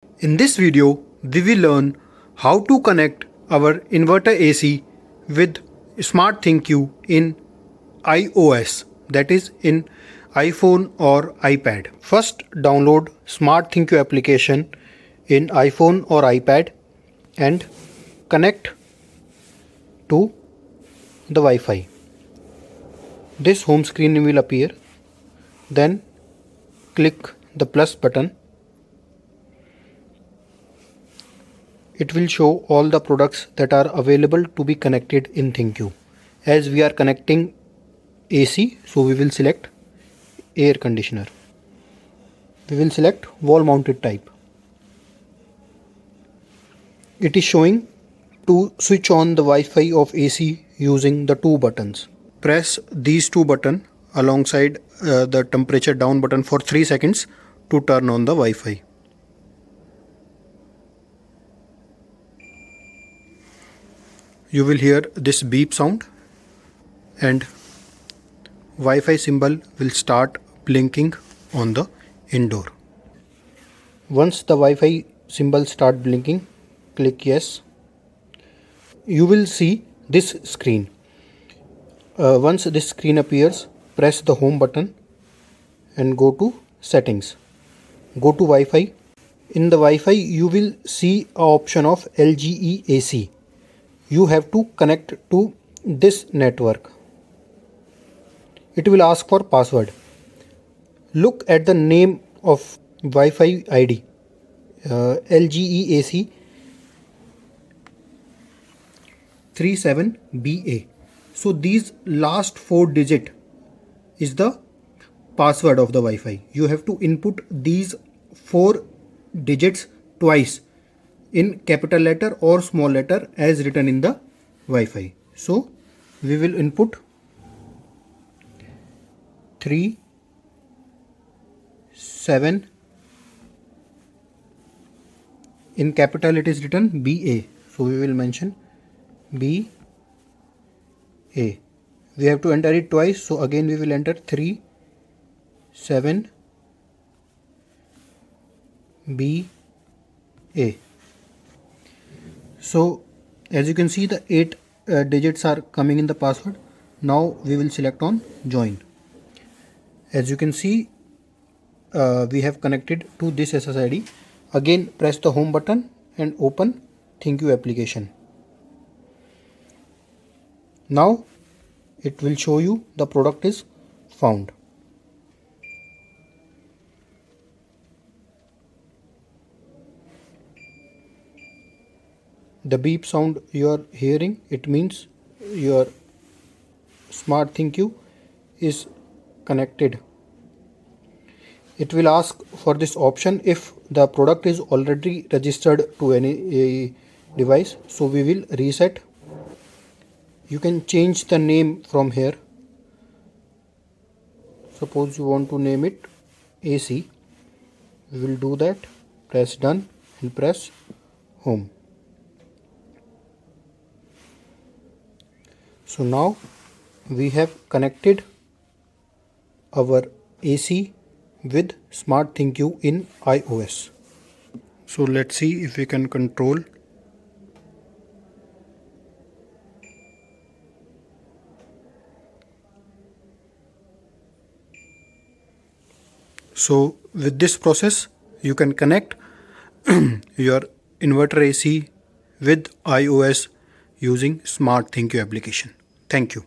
In this video, we will learn how to connect our inverter AC with SmartThinQ in iOS, that is in iPhone or iPad. First, download SmartThinQ application in iPhone or iPad and connect to the Wi-Fi. This home screen will appear. Then click the plus button. It will show all the products that are available to be connected in ThinQ. As we are connecting AC, so we will select air conditioner. We will select wall mounted type. It is showing to switch on the Wi-Fi of AC using the two buttons. Press these two buttons alongside the temperature down button for 3 seconds to turn on the Wi-Fi. You will hear this beep sound and Wi-Fi symbol will start blinking on the indoor. Once the Wi-Fi symbol start blinking, click yes. You will see this screen. Once this screen appears, press the home button and go to settings. Go to Wi-Fi. In the Wi-Fi, you will see an option of LGE AC. You have to connect to this network. It will ask for password. Look at the name of Wi-Fi ID, LGE AC 37BA. So these last 4 digits is the password of the Wi-Fi. You have to input these 4 digits twice in capital letter or small letter as written in the Wi-Fi. So we will input 3 7. In capital it is written BA. So we will mention BA. We have to enter it twice. So again we will enter 3 7 BA. So as you can see, the 8 digits are coming in the password. Now we will select on join. As you can see, we have connected to this SSID. Again press the home button and open ThinQ application. Now it will show you the product is found. The beep sound you are hearing, it means your SmartThinQ is connected. It will ask for this option if the product is already registered to any device. So we will reset. You can change the name from here. Suppose you want to name it AC. We will do that. Press done and press home. So now we have connected our AC with SmartThinQ in iOS. So let's see if we can control. So with this process you can connect your inverter AC with iOS using SmartThinQ application. Thank you.